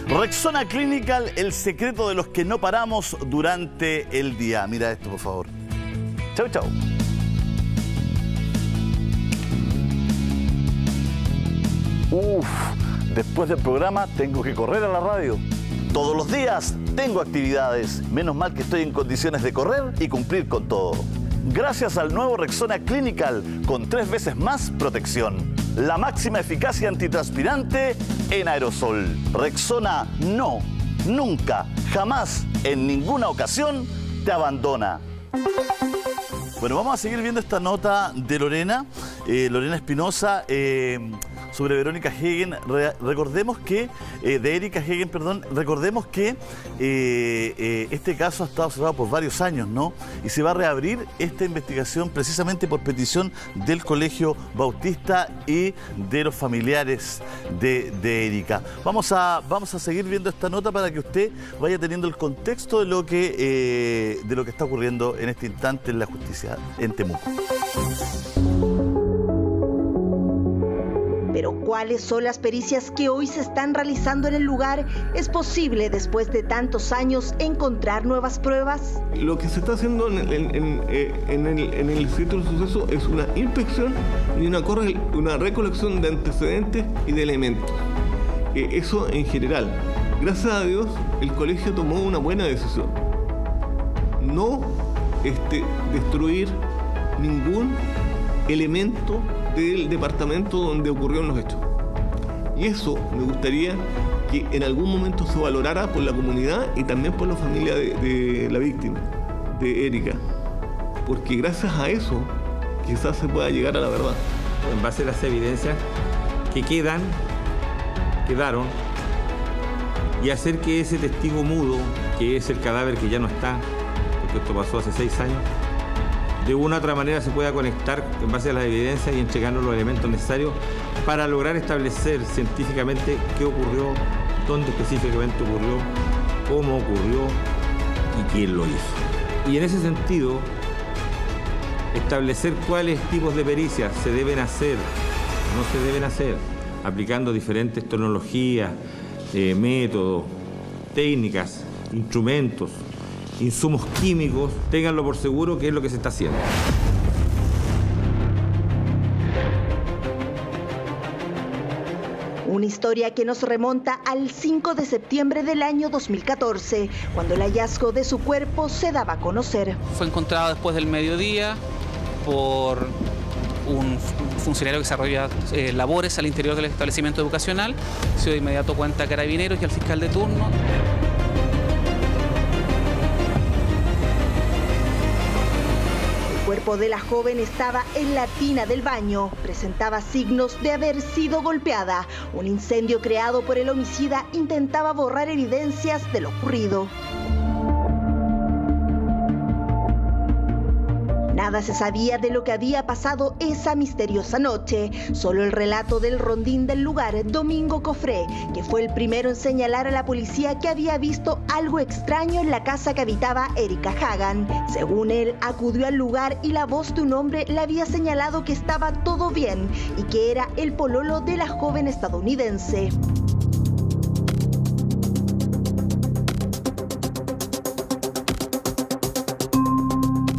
Rexona Clinical, el secreto de los que no paramos durante el día. Mira esto, por favor. Chau, chau. Después del programa tengo que correr a la radio. Todos los días tengo actividades. Menos mal que estoy en condiciones de correr y cumplir con todo. Gracias al nuevo Rexona Clinical con 3 veces más protección. La máxima eficacia antitranspirante en aerosol. Rexona no, nunca, jamás, en ninguna ocasión te abandona. Bueno, vamos a seguir viendo esta nota de Lorena Espinosa, sobre Verónica Hagen. Recordemos que, de Erika Hagen, perdón, recordemos que este caso ha estado cerrado por varios años, ¿no? Y se va a reabrir esta investigación precisamente por petición del Colegio Bautista y de los familiares de Erika. Vamos a seguir viendo esta nota para que usted vaya teniendo el contexto de lo que está ocurriendo en este instante en la justicia en Temuco. Pero ¿cuáles son las pericias que hoy se están realizando en el lugar? ¿Es posible, después de tantos años, encontrar nuevas pruebas? Lo que se está haciendo en el sitio del suceso es una inspección y una recolección de antecedentes y de elementos. Eso en general. Gracias a Dios, el colegio tomó una buena decisión. No destruir ningún elemento del departamento donde ocurrieron los hechos. Y eso me gustaría que en algún momento se valorara por la comunidad y también por la familia de la víctima, de Erika. Porque gracias a eso quizás se pueda llegar a la verdad. En base a las evidencias que quedaron, y hacer que ese testigo mudo, que es el cadáver que ya no está, porque esto pasó hace 6 años, de una u otra manera se pueda conectar en base a las evidencias y entregarnos los elementos necesarios para lograr establecer científicamente qué ocurrió, dónde específicamente ocurrió, cómo ocurrió y quién lo hizo. Y en ese sentido, establecer cuáles tipos de pericias se deben hacer, no se deben hacer, aplicando diferentes tecnologías, métodos, técnicas, instrumentos, insumos químicos, ténganlo por seguro que es lo que se está haciendo. Una historia que nos remonta al 5 de septiembre del año 2014, cuando el hallazgo de su cuerpo se daba a conocer. Fue encontrado después del mediodía por un funcionario que desarrolla labores al interior del establecimiento educacional. Se dio de inmediato cuenta a Carabineros y al fiscal de turno. El cuerpo de la joven estaba en la tina del baño. Presentaba signos de haber sido golpeada. Un incendio creado por el homicida intentaba borrar evidencias de lo ocurrido. Nada se sabía de lo que había pasado esa misteriosa noche. Solo el relato del rondín del lugar, Domingo Cofré, que fue el primero en señalar a la policía que había visto algo extraño en la casa que habitaba Erika Hagen. Según él, acudió al lugar y la voz de un hombre le había señalado que estaba todo bien y que era el pololo de la joven estadounidense.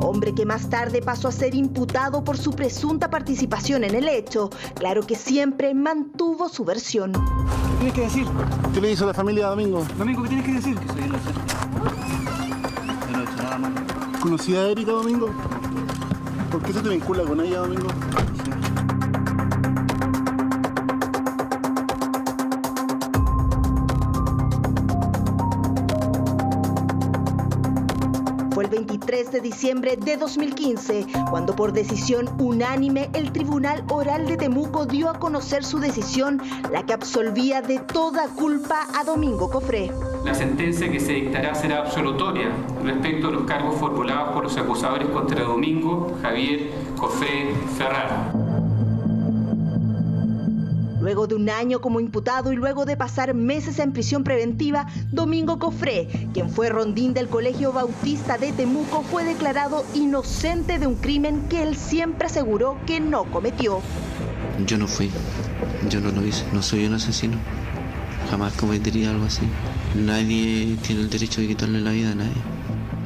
Hombre que más tarde pasó a ser imputado por su presunta participación en el hecho. Claro que siempre mantuvo su versión. ¿Qué tienes que decir? ¿Qué le hizo a la familia a Domingo? Domingo, ¿qué tienes que decir? Que soy inocente. Yo no he hecho nada malo. ¿Conocía a Erika, Domingo? ¿Por qué se te vincula con ella, Domingo? Fue el 23 de diciembre de 2015, cuando por decisión unánime el Tribunal Oral de Temuco dio a conocer su decisión, la que absolvía de toda culpa a Domingo Cofré. La sentencia que se dictará será absolutoria respecto a los cargos formulados por los acusadores contra Domingo Javier Cofré Ferrara. Luego de un año como imputado y luego de pasar meses en prisión preventiva, Domingo Cofré, quien fue rondín del Colegio Bautista de Temuco, fue declarado inocente de un crimen que él siempre aseguró que no cometió. Yo no fui, yo no lo hice, no soy un asesino. jamás cometería algo así. Nadie tiene el derecho de quitarle la vida a nadie.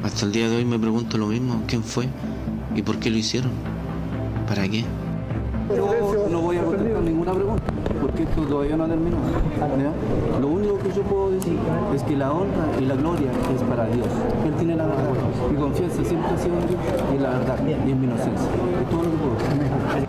Hasta el día de hoy me pregunto lo mismo, ¿quién fue? ¿Y por qué lo hicieron? ¿Para qué? Yo no voy a contestar ninguna pregunta, porque esto todavía no ha terminado. ¿Ya? Lo único que yo puedo decir es que la honra y la gloria es para Dios. Él tiene la verdad. Mi confianza siempre ha sido en Dios y en la verdad y en mi inocencia. Es todo lo que puedo decir.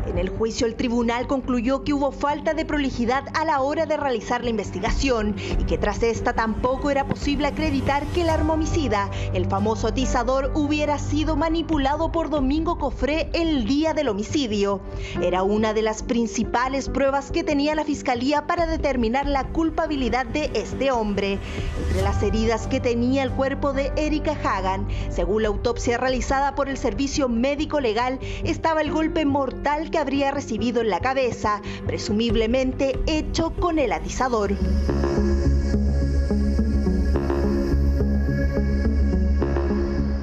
En el juicio, el tribunal concluyó que hubo falta de prolijidad a la hora de realizar la investigación y que tras esta tampoco era posible acreditar que el arma homicida, el famoso atizador, hubiera sido manipulado por Domingo Cofré el día del homicidio. Era una de las principales pruebas que tenía la fiscalía para determinar la culpabilidad de este hombre. Entre las heridas que tenía el cuerpo de Erika Hagan, según la autopsia realizada por el Servicio Médico Legal, estaba el golpe mortal que habría recibido en la cabeza, presumiblemente hecho con el atizador.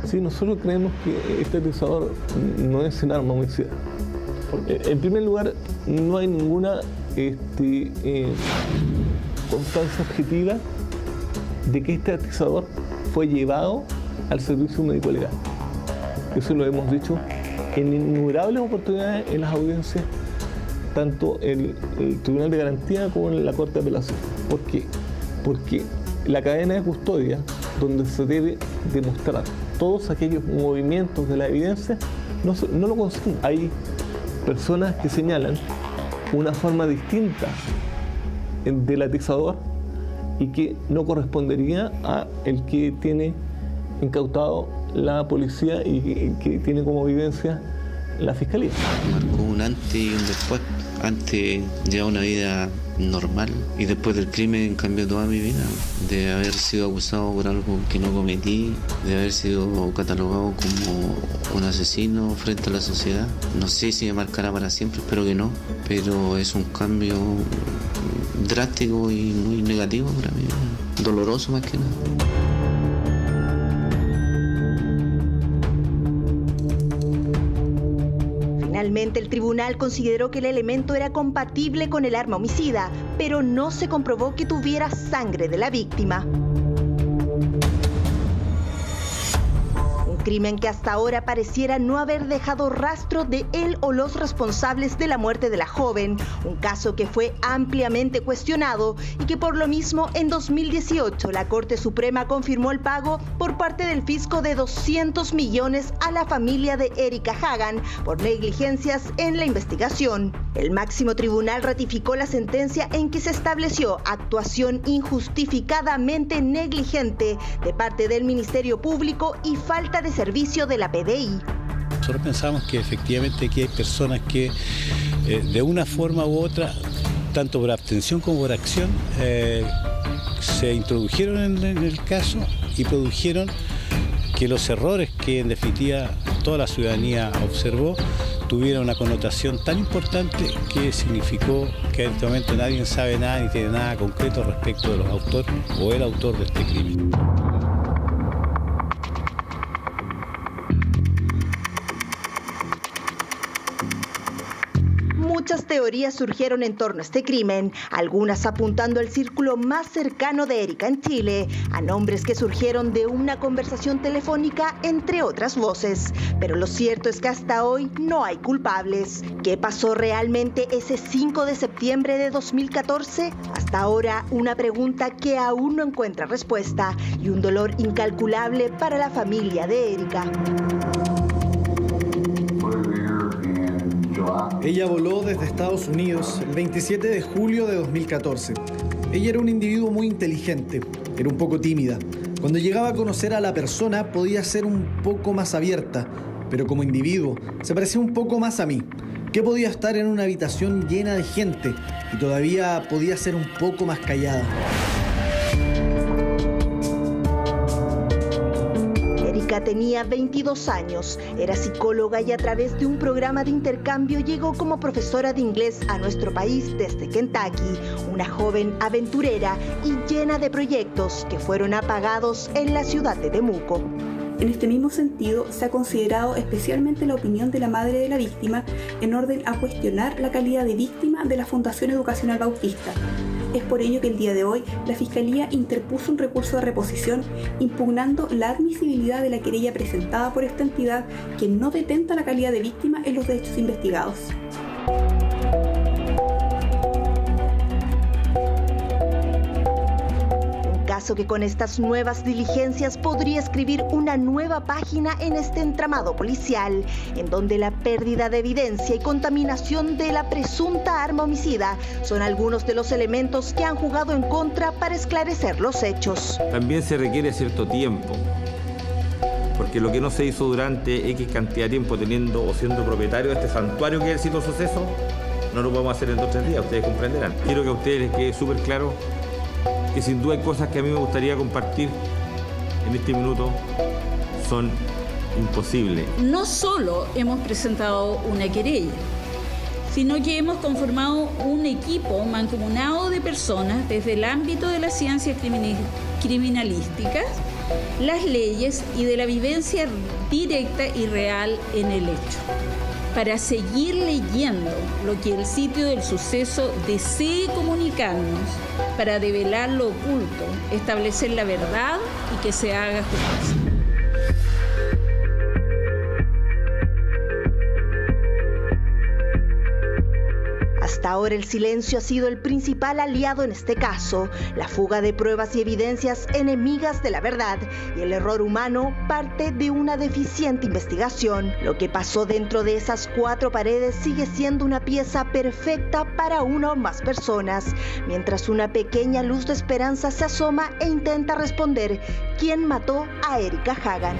Sí, nosotros creemos que este atizador no es un arma homicida. En primer lugar, no hay ninguna constancia objetiva de que este atizador fue llevado al servicio médico legal. Eso lo hemos dicho en innumerables oportunidades en las audiencias, tanto el Tribunal de Garantía como en la Corte de Apelación. ¿Por qué? Porque la cadena de custodia, donde se debe demostrar todos aquellos movimientos de la evidencia, no lo consiguen. Hay personas que señalan una forma distinta del atizador y que no correspondería a el que tiene incautado la policía y que tiene como evidencia la fiscalía. Marcó un antes y un después. Antes llevaba una vida normal y después del crimen cambió toda mi vida. De haber sido acusado por algo que no cometí, de haber sido catalogado como un asesino frente a la sociedad. No sé si me marcará para siempre, espero que no, pero es un cambio drástico y muy negativo para mí, doloroso más que nada. Finalmente, el tribunal consideró que el elemento era compatible con el arma homicida, pero no se comprobó que tuviera sangre de la víctima. Crimen que hasta ahora pareciera no haber dejado rastro de él o los responsables de la muerte de la joven, un caso que fue ampliamente cuestionado y que por lo mismo en 2018 la Corte Suprema confirmó el pago por parte del fisco de 200 millones a la familia de Erika Hagan por negligencias en la investigación. El máximo tribunal ratificó la sentencia en que se estableció actuación injustificadamente negligente de parte del Ministerio Público y falta de servicio de la PDI. Nosotros pensamos que efectivamente aquí hay personas que de una forma u otra, tanto por abstención como por acción, se introdujeron en el caso y produjeron que los errores que en definitiva toda la ciudadanía observó tuvieron una connotación tan importante que significó que en este momento nadie sabe nada ni tiene nada concreto respecto de los autores o el autor de este crimen. Muchas teorías surgieron en torno a este crimen, algunas apuntando al círculo más cercano de Erika en Chile, a nombres que surgieron de una conversación telefónica, entre otras voces. Pero lo cierto es que hasta hoy no hay culpables. ¿Qué pasó realmente ese 5 de septiembre de 2014? Hasta ahora, una pregunta que aún no encuentra respuesta y un dolor incalculable para la familia de Erika. Ella voló desde Estados Unidos el 27 de julio de 2014. Ella era un individuo muy inteligente, era un poco tímida. Cuando llegaba a conocer a la persona podía ser un poco más abierta, pero como individuo se parecía un poco más a mí, que podía estar en una habitación llena de gente y todavía podía ser un poco más callada. Erika tenía 22 años, era psicóloga y a través de un programa de intercambio llegó como profesora de inglés a nuestro país desde Kentucky, una joven aventurera y llena de proyectos que fueron apagados en la ciudad de Temuco. En este mismo sentido, se ha considerado especialmente la opinión de la madre de la víctima en orden a cuestionar la calidad de víctima de la Fundación Educacional Bautista. Es por ello que el día de hoy la Fiscalía interpuso un recurso de reposición impugnando la admisibilidad de la querella presentada por esta entidad que no detenta la calidad de víctima en los hechos investigados. Caso que con estas nuevas diligencias podría escribir una nueva página en este entramado policial, en donde la pérdida de evidencia y contaminación de la presunta arma homicida son algunos de los elementos que han jugado en contra para esclarecer los hechos. También se requiere cierto tiempo, porque lo que no se hizo durante X cantidad de tiempo teniendo o siendo propietario de este santuario que es el sitio suceso, no lo podemos hacer en 2 o 3 días, ustedes comprenderán. Quiero que a ustedes les quede súper claro que sin duda hay cosas que a mí me gustaría compartir en este minuto, son imposibles. No solo hemos presentado una querella, sino que hemos conformado un equipo mancomunado de personas desde el ámbito de las ciencias criminalísticas, las leyes y de la vivencia directa y real en el hecho, para seguir leyendo lo que el sitio del suceso desee comunicarnos, para develar lo oculto, establecer la verdad y que se haga justicia. Hasta ahora el silencio ha sido el principal aliado en este caso, la fuga de pruebas y evidencias enemigas de la verdad y el error humano parte de una deficiente investigación. Lo que pasó dentro de esas 4 paredes sigue siendo una pieza perfecta para una o más personas, mientras una pequeña luz de esperanza se asoma e intenta responder quién mató a Erika Hagan.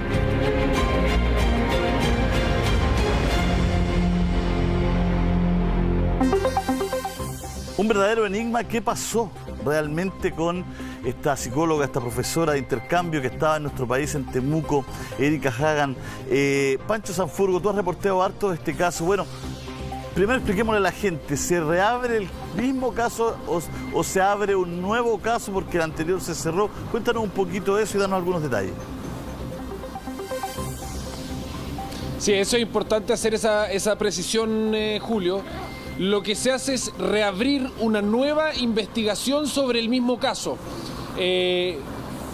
Un verdadero enigma. ¿Qué pasó realmente con esta psicóloga, esta profesora de intercambio que estaba en nuestro país, en Temuco, Erika Hagan? Pancho Sanfurgo, tú has reporteado harto de este caso. Bueno, primero expliquémosle a la gente, ¿se reabre el mismo caso o se abre un nuevo caso porque el anterior se cerró? Cuéntanos un poquito de eso y danos algunos detalles. Sí, eso es importante hacer esa precisión, Julio. Lo que se hace es reabrir una nueva investigación sobre el mismo caso.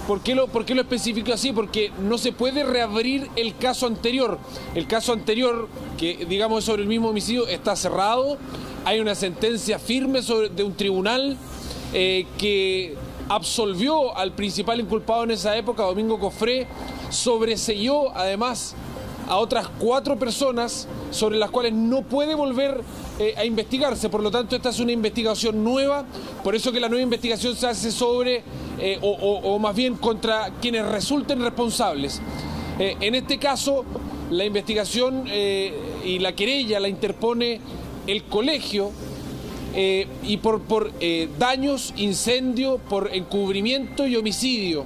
¿Por qué lo especifico así? Porque no se puede reabrir el caso anterior. El caso anterior, que digamos es sobre el mismo homicidio, está cerrado. Hay una sentencia firme de un tribunal que absolvió al principal inculpado en esa época, Domingo Cofré, sobreseyó además a otras 4 personas sobre las cuales no puede volver a investigarse. Por lo tanto, esta es una investigación nueva, por eso que la nueva investigación se hace sobre, o más bien contra quienes resulten responsables. En este caso, la investigación y la querella la interpone el colegio y por daños, incendio, por encubrimiento y homicidio.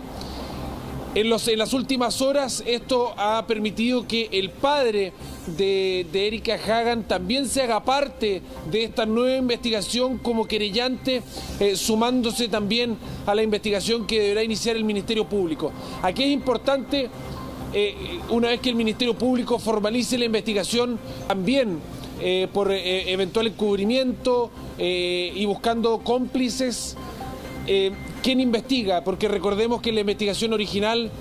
En las últimas horas esto ha permitido que el padre de Erika Hagan también se haga parte de esta nueva investigación como querellante, sumándose también a la investigación que deberá iniciar el Ministerio Público. Aquí es importante, una vez que el Ministerio Público formalice la investigación, también por eventual encubrimiento y buscando cómplices, ¿quién investiga? Porque recordemos que la investigación original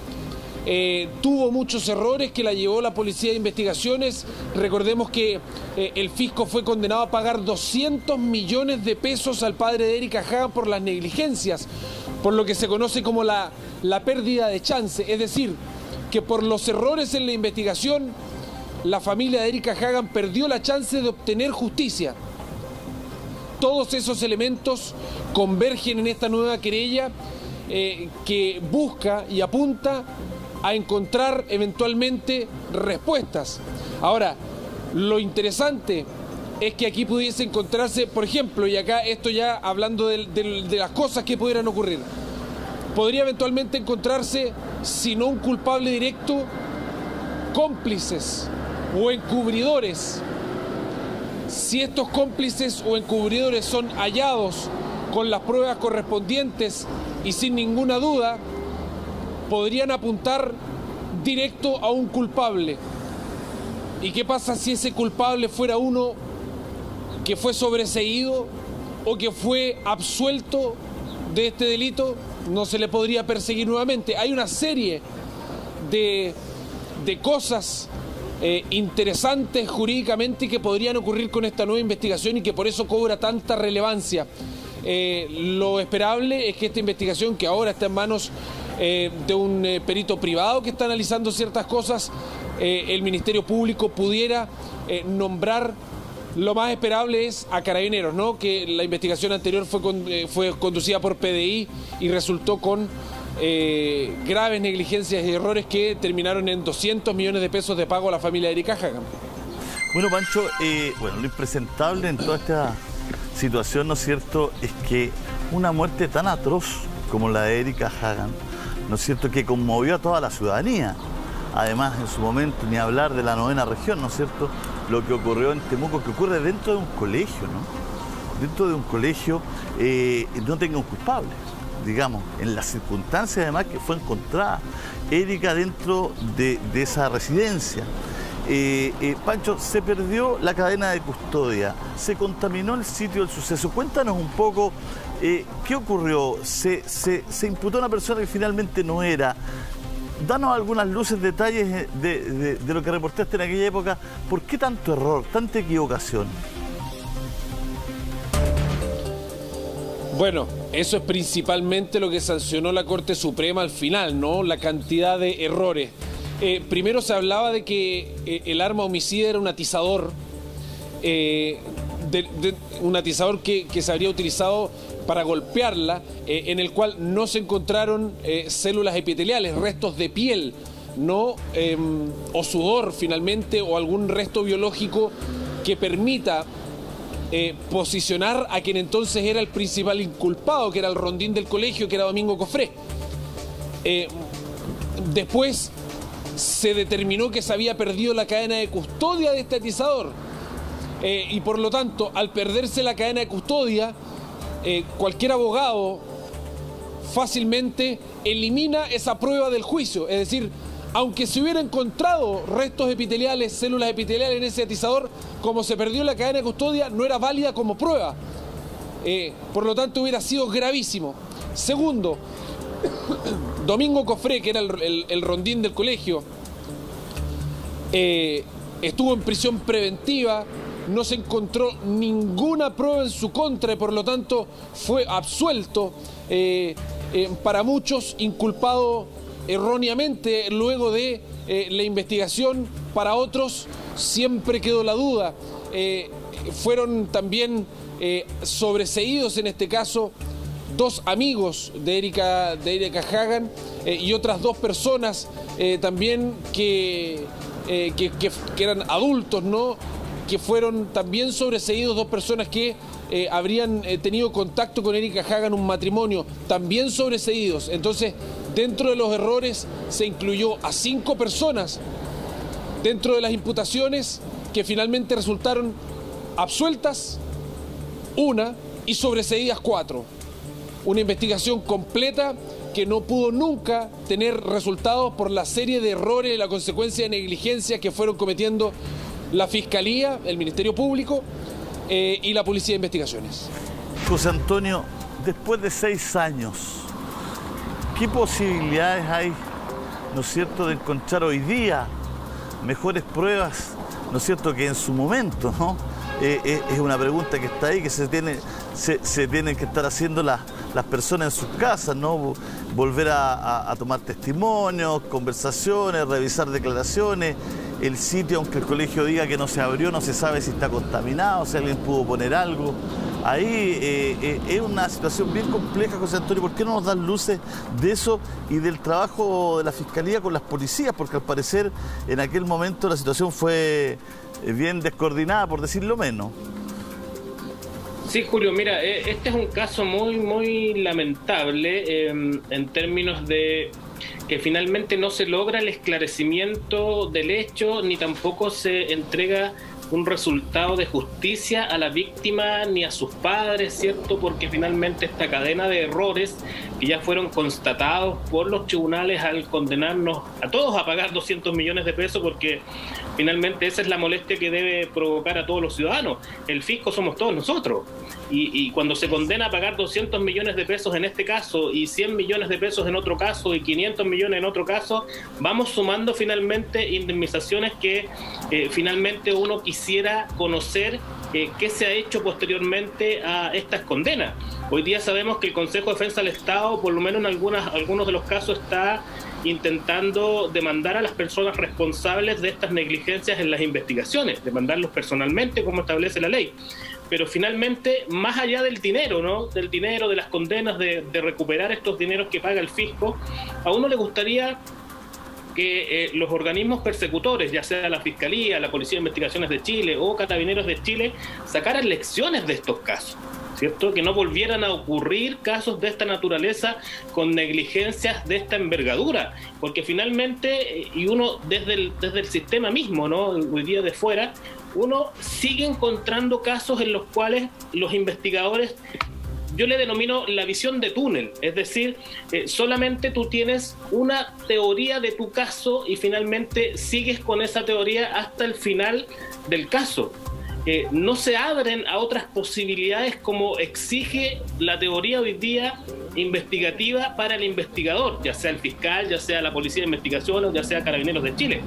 tuvo muchos errores que la llevó la Policía de Investigaciones. Recordemos que el fisco fue condenado a pagar 200 millones de pesos al padre de Erika Hagan por las negligencias, por lo que se conoce como la pérdida de chance. Es decir, que por los errores en la investigación, la familia de Erika Hagan perdió la chance de obtener justicia. Todos esos elementos convergen en esta nueva querella que busca y apunta a encontrar eventualmente respuestas. Ahora, lo interesante es que aquí pudiese encontrarse, por ejemplo, y acá esto ya hablando de las cosas que pudieran ocurrir, podría eventualmente encontrarse, si no un culpable directo, cómplices o encubridores. Si estos cómplices o encubridores son hallados con las pruebas correspondientes y sin ninguna duda, podrían apuntar directo a un culpable. ¿Y qué pasa si ese culpable fuera uno que fue sobreseído o que fue absuelto de este delito? No se le podría perseguir nuevamente. Hay una serie de cosas interesantes jurídicamente que podrían ocurrir con esta nueva investigación y que por eso cobra tanta relevancia. Lo esperable es que esta investigación, que ahora está en manos de un perito privado que está analizando ciertas cosas, el Ministerio Público pudiera nombrar, lo más esperable es a Carabineros, ¿no? Que la investigación anterior fue conducida por PDI y resultó con graves negligencias y errores que terminaron en 200 millones de pesos de pago a la familia de Erika Hagan. Bueno, Pancho, lo impresentable en toda esta situación, ¿no es cierto?, es que una muerte tan atroz como la de Erika Hagan, ¿no es cierto?, que conmovió a toda la ciudadanía. Además, en su momento, ni hablar de la 9ª región, ¿no es cierto?, lo que ocurrió en Temuco, que ocurre dentro de un colegio, ¿no? Dentro de un colegio no tenga un culpable, digamos, en las circunstancias además que fue encontrada Erika dentro de esa residencia. Pancho, se perdió la cadena de custodia, se contaminó el sitio del suceso. Cuéntanos un poco qué ocurrió. Se imputó a una persona que finalmente no era. Danos algunas luces, detalles de lo que reportaste en aquella época. ¿Por qué tanto error, tanta equivocación? Bueno, eso es principalmente lo que sancionó la Corte Suprema al final, ¿no? La cantidad de errores. Primero se hablaba de que el arma homicida era un atizador, un atizador que se habría utilizado para golpearla, en el cual no se encontraron células epiteliales, restos de piel, ¿no? O sudor finalmente, o algún resto biológico que permita posicionar a quien entonces era el principal inculpado, que era el rondín del colegio, que era Domingo Cofré. Después se determinó que se había perdido la cadena de custodia de este atizador, y por lo tanto, al perderse la cadena de custodia, cualquier abogado fácilmente elimina esa prueba del juicio. Es decir, aunque se hubiera encontrado restos epiteliales, células epiteliales en ese atizador, como se perdió la cadena de custodia, no era válida como prueba. Por lo tanto, hubiera sido gravísimo. Segundo, Domingo Cofré, que era el rondín del colegio, estuvo en prisión preventiva, no se encontró ninguna prueba en su contra y por lo tanto fue absuelto, para muchos inculpado erróneamente luego de la investigación, para otros siempre quedó la duda. Fueron también sobreseídos en este caso 2 amigos de Erika Hagan y otras 2 personas también que eran adultos, ¿no?, que fueron también sobreseídos, 2 personas que habrían tenido contacto con Erika Hagan, un matrimonio, también sobreseídos. Entonces, dentro de los errores se incluyó a 5 personas dentro de las imputaciones que finalmente resultaron absueltas 1 y sobreseídas 4. Una investigación completa que no pudo nunca tener resultados por la serie de errores y la consecuencia de negligencia que fueron cometiendo la Fiscalía, el Ministerio Público y la Policía de Investigaciones. José Antonio, después de 6 años, ¿qué posibilidades hay, ¿no es cierto?, de encontrar hoy día mejores pruebas, ¿no es cierto?, que en su momento, ¿no? Es una pregunta que está ahí, que se tienen que estar haciendo las personas en sus casas, ¿no? Volver a tomar testimonios, conversaciones, revisar declaraciones. El sitio, aunque el colegio diga que no se abrió, no se sabe si está contaminado, si alguien pudo poner algo. Ahí es una situación bien compleja, José Antonio. ¿Por qué no nos dan luces de eso y del trabajo de la Fiscalía con las policías? Porque al parecer en aquel momento la situación fue bien descoordinada, por decirlo menos. Sí, Julio, mira, este es un caso muy lamentable en términos de que finalmente no se logra el esclarecimiento del hecho, ni tampoco se entrega un resultado de justicia a la víctima ni a sus padres, ¿cierto? Porque finalmente esta cadena de errores que ya fueron constatados por los tribunales al condenarnos a todos a pagar 200 millones de pesos, porque finalmente esa es la molestia que debe provocar a todos los ciudadanos. El fisco somos todos nosotros. Y cuando se condena a pagar 200 millones de pesos en este caso, y 100 millones de pesos en otro caso, y 500 millones en otro caso, vamos sumando finalmente indemnizaciones que finalmente uno quisiera conocer qué se ha hecho posteriormente a estas condenas. Hoy día sabemos que el Consejo de Defensa del Estado, por lo menos en algunos de los casos, está intentando demandar a las personas responsables de estas negligencias en las investigaciones, demandarlos personalmente como establece la ley. Pero finalmente, más allá del dinero, ¿no? Del dinero, de las condenas, de recuperar estos dineros que paga el fisco, a uno le gustaría que los organismos persecutores, ya sea la Fiscalía, la Policía de Investigaciones de Chile o Carabineros de Chile, sacaran lecciones de estos casos, ¿cierto? Que no volvieran a ocurrir casos de esta naturaleza con negligencias de esta envergadura, porque finalmente, y uno desde el sistema mismo, ¿no? Hoy día de fuera, uno sigue encontrando casos en los cuales los investigadores, yo le denomino la visión de túnel, es decir, solamente tú tienes una teoría de tu caso y finalmente sigues con esa teoría hasta el final del caso. No se abren a otras posibilidades como exige la teoría hoy día investigativa para el investigador, ya sea el fiscal, ya sea la Policía de Investigaciones, ya sea Carabineros de Chile.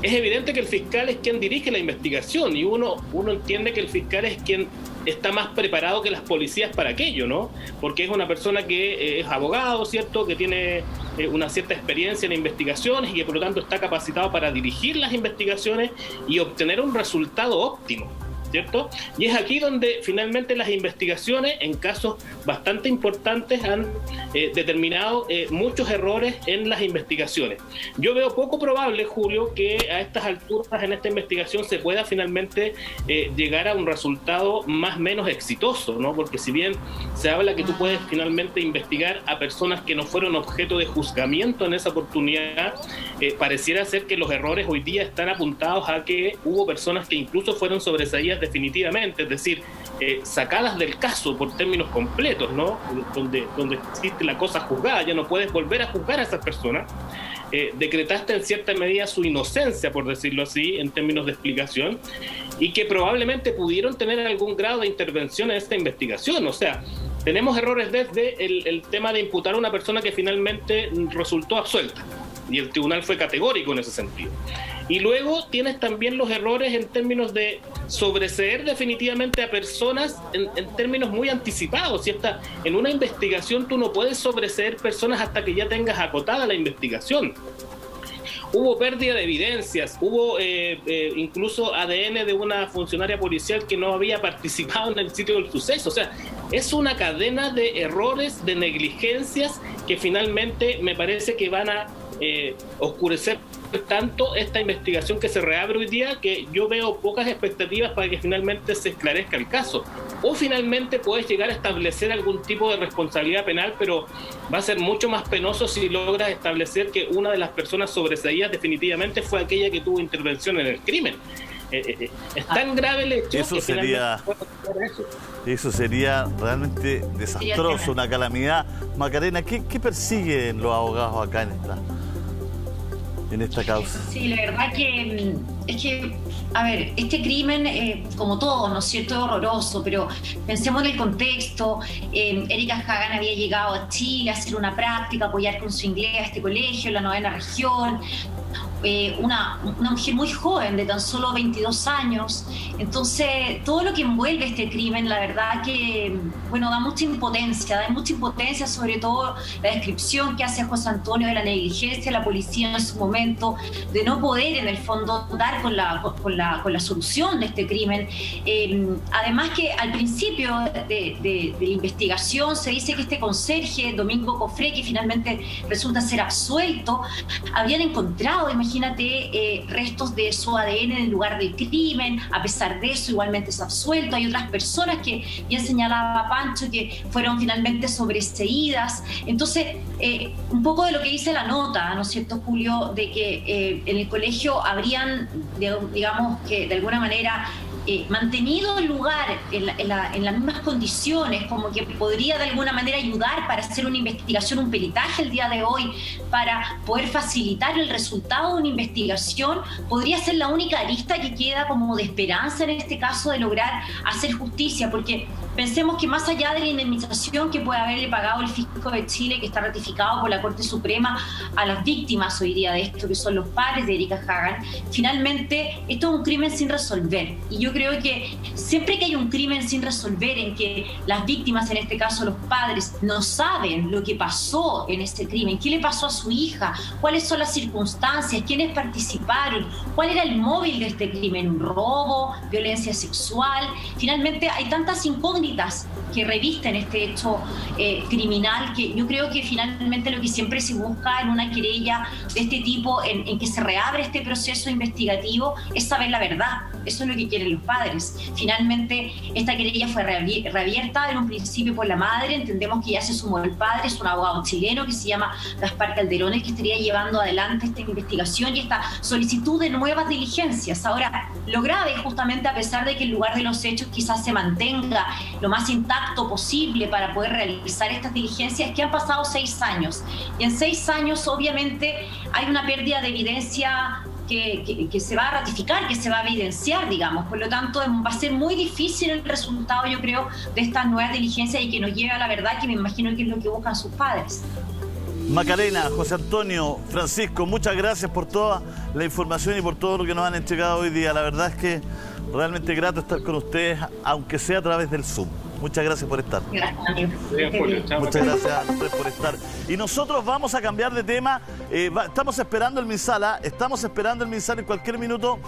Es evidente que el fiscal es quien dirige la investigación y uno entiende que el fiscal es quien está más preparado que las policías para aquello, ¿no? Porque es una persona que es abogado, ¿cierto? Que tiene una cierta experiencia en investigaciones y que por lo tanto está capacitado para dirigir las investigaciones y obtener un resultado óptimo, ¿cierto? Y es aquí donde finalmente las investigaciones, en casos bastante importantes, han determinado muchos errores en las investigaciones. Yo veo poco probable, Julio, que a estas alturas en esta investigación se pueda finalmente llegar a un resultado más o menos exitoso, ¿no? Porque si bien se habla que tú puedes finalmente investigar a personas que no fueron objeto de juzgamiento en esa oportunidad, pareciera ser que los errores hoy día están apuntados a que hubo personas que incluso fueron sobreseídas definitivamente, es decir, sacadas del caso por términos completos, ¿no? Donde existe la cosa juzgada, ya no puedes volver a juzgar a esas personas. Decretaste en cierta medida su inocencia, por decirlo así, en términos de explicación, y que probablemente pudieron tener algún grado de intervención en esta investigación. O sea, tenemos errores desde el tema de imputar a una persona que finalmente resultó absuelta, y el tribunal fue categórico en ese sentido. Y luego tienes también los errores en términos de sobreseer definitivamente a personas en términos muy anticipados. Si en una investigación tú no puedes sobreseer personas hasta que ya tengas acotada la investigación. Hubo pérdida de evidencias, hubo incluso ADN de una funcionaria policial que no había participado en el sitio del suceso. O sea, es una cadena de errores, de negligencias que finalmente me parece que van a oscurecer tanto esta investigación que se reabre hoy día, que yo veo pocas expectativas para que finalmente se esclarezca el caso. O finalmente puedes llegar a establecer algún tipo de responsabilidad penal, pero va a ser mucho más penoso si logras establecer que una de las personas sobreseídas definitivamente fue aquella que tuvo intervención en el crimen. Es tan grave el hecho eso sería realmente desastroso, una calamidad. Macarena, ¿qué persiguen los abogados acá en esta causa? Sí, la verdad que es que, a ver, este crimen, como todo, ¿no es cierto?, es horroroso, pero pensemos en el contexto. Erika Hagan había llegado a Chile a hacer una práctica, apoyar con su inglés a este colegio en la 9ª región. Una mujer muy joven, de tan solo 22 años. Entonces, todo lo que envuelve este crimen, la verdad que, bueno, da mucha impotencia, sobre todo la descripción que hace José Antonio de la negligencia de la policía en su momento, de no poder, en el fondo, dar con la solución de este crimen. Además que al principio de la investigación se dice que este conserje, Domingo Cofré, que finalmente resulta ser absuelto, habían encontrado, imagínense, imagínate, restos de su ADN en el lugar del crimen. A pesar de eso, igualmente es absuelto. Hay otras personas que bien señalaba Pancho que fueron finalmente sobreseídas. Entonces, un poco de lo que dice la nota, ¿no es cierto, Julio?, de que en el colegio habrían, digamos, que de alguna manera mantenido el lugar en las mismas condiciones, como que podría de alguna manera ayudar para hacer una investigación, un peritaje el día de hoy, para poder facilitar el resultado de una investigación, podría ser la única arista que queda como de esperanza en este caso de lograr hacer justicia, porque pensemos que más allá de la indemnización que puede haberle pagado el Fisco de Chile, que está ratificado por la Corte Suprema a las víctimas hoy día de esto, que son los padres de Erika Hagan, finalmente esto es un crimen sin resolver. Y yo creo que siempre que hay un crimen sin resolver, en que las víctimas, en este caso los padres, no saben lo que pasó en este crimen, qué le pasó a su hija, cuáles son las circunstancias, quiénes participaron, cuál era el móvil de este crimen, un robo, violencia sexual, finalmente hay tantas incógnitas que revisten este hecho criminal, que yo creo que finalmente lo que siempre se busca en una querella de este tipo, en que se reabre este proceso investigativo, es saber la verdad. Eso es lo que quieren los padres. Finalmente, esta querella fue reabierta en un principio por la madre. Entendemos que ya se sumó el padre, es un abogado chileno que se llama Gaspar Calderones, que estaría llevando adelante esta investigación y esta solicitud de nuevas diligencias. Ahora, lo grave, justamente a pesar de que el lugar de los hechos quizás se mantenga lo más intacto posible para poder realizar estas diligencias, es que han pasado 6 años. Y en 6 años, obviamente, hay una pérdida de evidencia que se va a ratificar, que se va a evidenciar, digamos. Por lo tanto, va a ser muy difícil el resultado, yo creo, de estas nuevas diligencias y que nos lleve a la verdad, que me imagino que es lo que buscan sus padres. Macarena, José Antonio, Francisco, muchas gracias por toda la información y por todo lo que nos han entregado hoy día. La verdad es que realmente grato estar con ustedes, aunque sea a través del Zoom. Muchas gracias por estar. Gracias. Muchas gracias a ustedes por estar. Y nosotros vamos a cambiar de tema. Estamos esperando el MinSal, en cualquier minuto.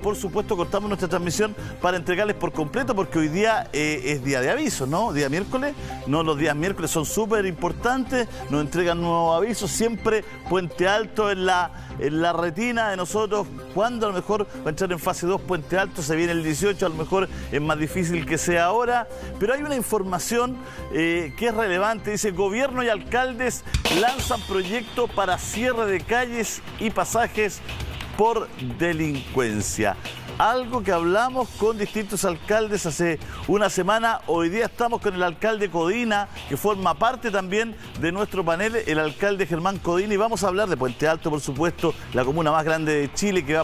Por supuesto, cortamos nuestra transmisión para entregarles por completo, porque hoy día es día de avisos, ¿no? Día miércoles. No, los días miércoles son súper importantes. Nos entregan nuevos avisos. Siempre Puente Alto en la retina de nosotros. Cuando a lo mejor va a entrar en fase 2 Puente Alto, se viene el 18, a lo mejor es más difícil que sea ahora. Pero hay una información que es relevante. Dice, gobierno y alcaldes lanzan proyecto para cierre de calles y pasajes por delincuencia. Algo que hablamos con distintos alcaldes hace una semana. Hoy día estamos con el alcalde Codina, que forma parte también de nuestro panel, el alcalde Germán Codina, y vamos a hablar de Puente Alto, por supuesto, la comuna más grande de Chile, que va